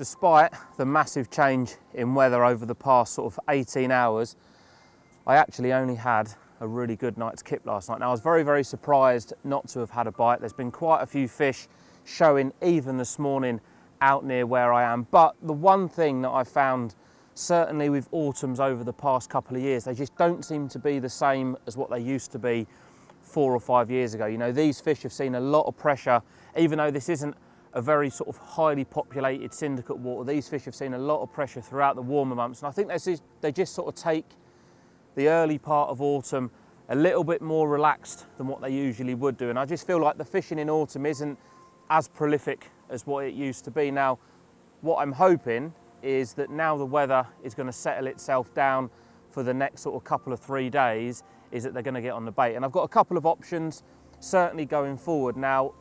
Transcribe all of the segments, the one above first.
Despite the massive change in weather over the past sort of 18 hours, I actually only had a really good night's kip last night. Now I was very, very surprised not to have had a bite. There's been quite a few fish showing even this morning out near where I am. But the one thing that I found, certainly with autumns over the past couple of years, they just don't seem to be the same as what they used to be 4 or 5 years ago. You know, these fish have seen a lot of pressure, even though this isn't a very sort of highly populated syndicate water. These fish have seen a lot of pressure throughout the warmer months, and I think they just sort of take the early part of autumn a little bit more relaxed than what they usually would do. And I just feel like the fishing in autumn isn't as prolific as what it used to be. Now, what I'm hoping is that now the weather is going to settle itself down for the next sort of couple of 3 days, is that they're going to get on the bait. And I've got a couple of options certainly going forward. Now,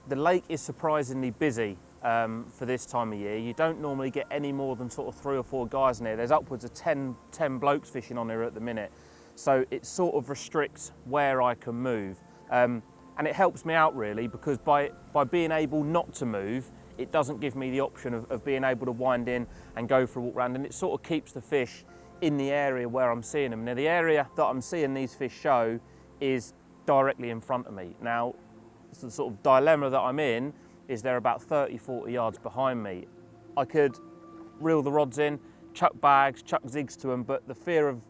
the lake is surprisingly busy for this time of year. You don't normally get any more than sort of 3 or 4 guys in here. There's upwards of 10 blokes fishing on here at the minute. So it sort of restricts where I can move. And it helps me out really, because by being able not to move, it doesn't give me the option of being able to wind in and go for a walk around, and it sort of keeps the fish in the area where I'm seeing them. Now the area that I'm seeing these fish show is directly in front of me. Now the sort of dilemma that I'm in is they're about 30, 40 yards behind me. I could reel the rods in, chuck bags, chuck zigs to them, but the fear of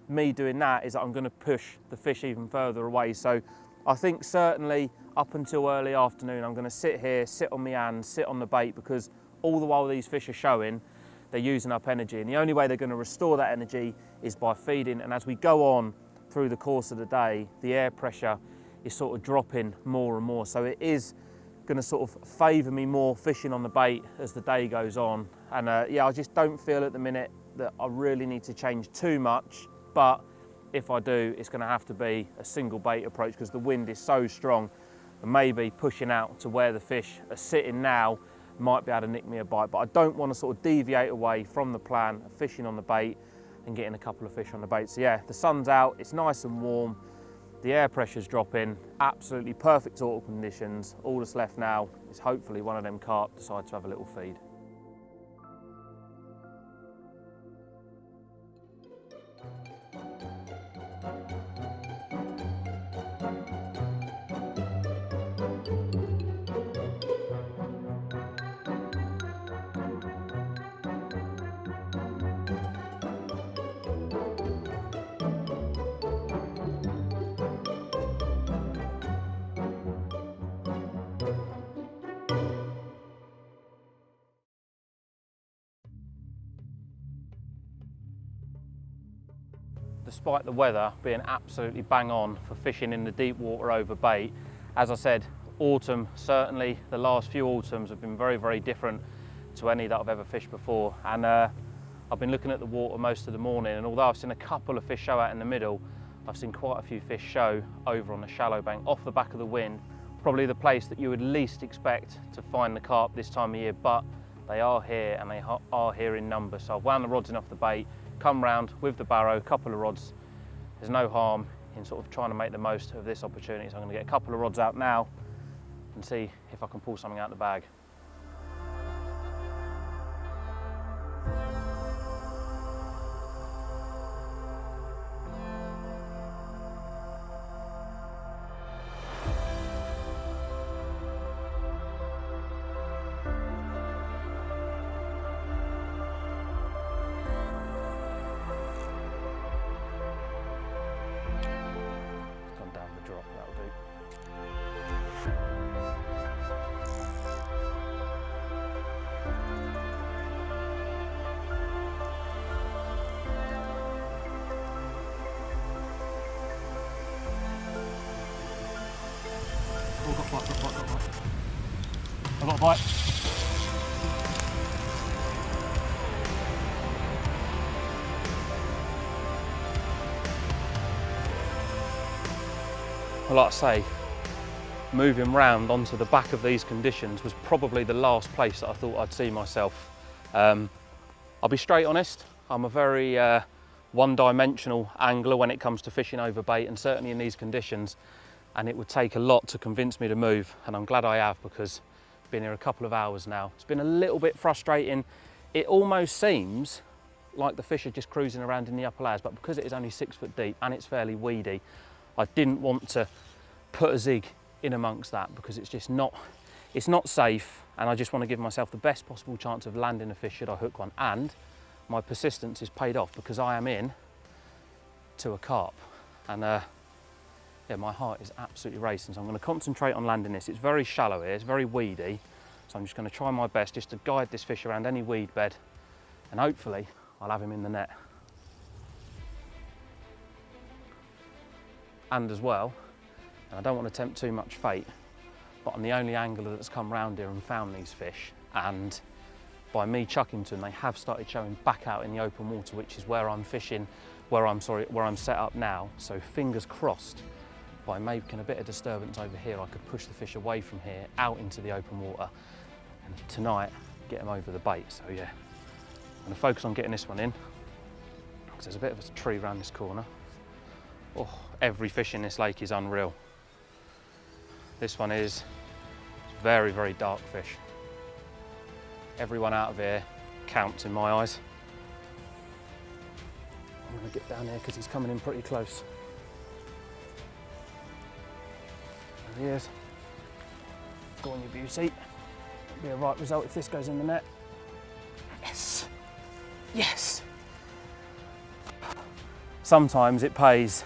me doing that is that I'm going to push the fish even further away. So I think certainly up until early afternoon, I'm going to sit here, sit on my hands, sit on the bait, because all the while these fish are showing, they're using up energy. And the only way they're going to restore that energy is by feeding. And as we go on through the course of the day, the air pressure is sort of dropping more and more. So it is going to sort of favour me more fishing on the bait as the day goes on. And yeah, I just don't feel at the minute that I really need to change too much. But if I do, it's going to have to be a single bait approach, because the wind is so strong, and maybe pushing out to where the fish are sitting now might be able to nick me a bite. But I don't want to sort of deviate away from the plan of fishing on the bait and getting a couple of fish on the bait. So yeah, the sun's out, it's nice and warm, the air pressure's dropping, absolutely perfect autumn conditions. All that's left now is hopefully one of them carp decides to have a little feed. Despite the weather being absolutely bang on for fishing in the deep water over bait, as I said, autumn, certainly the last few autumns have been very, very different to any that I've ever fished before. And I've been looking at the water most of the morning, and although I've seen a couple of fish show out in the middle, I've seen quite a few fish show over on the shallow bank off the back of the wind, probably the place that you would least expect to find the carp this time of year, but they are here, and they are here in numbers. So I've wound the rods in off the bait, come round with the barrow, a couple of rods. There's no harm in sort of trying to make the most of this opportunity. So I'm going to get a couple of rods out now and see if I can pull something out the bag. I've got a bite. Well, like I say, moving round onto the back of these conditions was probably the last place that I thought I'd see myself. I'll be straight honest, I'm a very one-dimensional angler when it comes to fishing over bait, and certainly in these conditions, and it would take a lot to convince me to move, and I'm glad I have, because Been here a couple of hours now. It's been a little bit frustrating. It almost seems like the fish are just cruising around in the upper layers, but because it is only 6 foot deep and it's fairly weedy, I didn't want to put a zig in amongst that because it's just not, it's not safe, and I just want to give myself the best possible chance of landing a fish should I hook one. And my persistence is paid off because I am in to a carp, and yeah, my heart is absolutely racing. So I'm going to concentrate on landing this. It's very shallow here, it's very weedy, so I'm just going to try my best just to guide this fish around any weed bed, and hopefully I'll have him in the net. And as well, and I don't want to tempt too much fate, but I'm the only angler that's come round here and found these fish, and by me chucking to them, they have started showing back out in the open water, which is where I'm fishing, where I'm set up now. So fingers crossed, by making a bit of disturbance over here, I could push the fish away from here out into the open water, and tonight get them over the bait. So yeah, I'm going to focus on getting this one in because there's a bit of a tree around this corner. Oh, every fish in this lake is unreal. This one is very, very dark fish. Everyone out of here counts in my eyes. I'm going to get down here because he's coming in pretty close. There he is. Go on, you beauty. It'll be a right result if this goes in the net. Yes. Yes. Sometimes it pays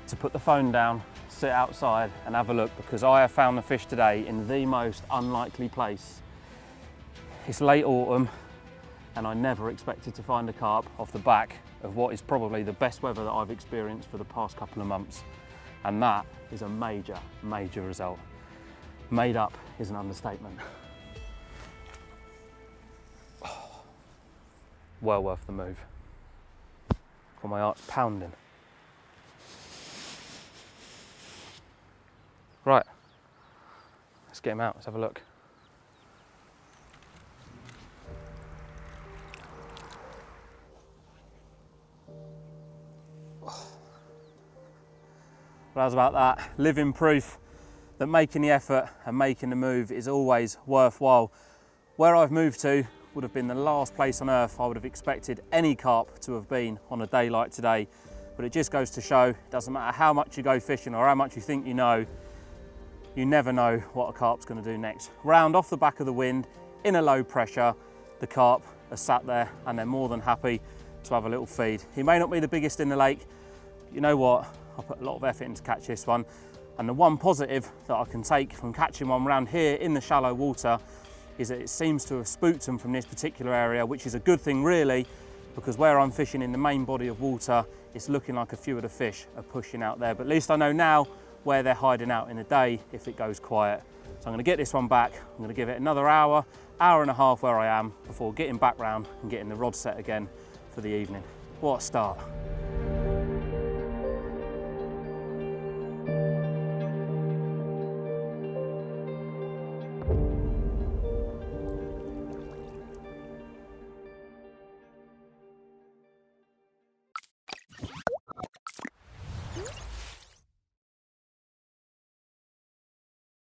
to put the phone down, sit outside and have a look, because I have found the fish today in the most unlikely place. It's late autumn and I never expected to find a carp off the back of what is probably the best weather that I've experienced for the past couple of months. And that is a major, major result. Made up is an understatement. Well worth the move. For my heart's pounding. Right, let's get him out, let's have a look. Well, how's about that? Living proof that making the effort and making the move is always worthwhile. Where I've moved to would have been the last place on earth I would have expected any carp to have been on a day like today. But it just goes to show, it doesn't matter how much you go fishing or how much you think you know, you never know what a carp's going to do next. Round off the back of the wind, in a low pressure, the carp are sat there and they're more than happy to have a little feed. He may not be the biggest in the lake, but you know what? I put a lot of effort in to catch this one. And the one positive that I can take from catching one around here in the shallow water is that it seems to have spooked them from this particular area, which is a good thing really, because where I'm fishing in the main body of water, it's looking like a few of the fish are pushing out there. But at least I know now where they're hiding out in the day if it goes quiet. So I'm going to get this one back. I'm going to give it another hour, hour and a half where I am before getting back round and getting the rod set again for the evening. What a start.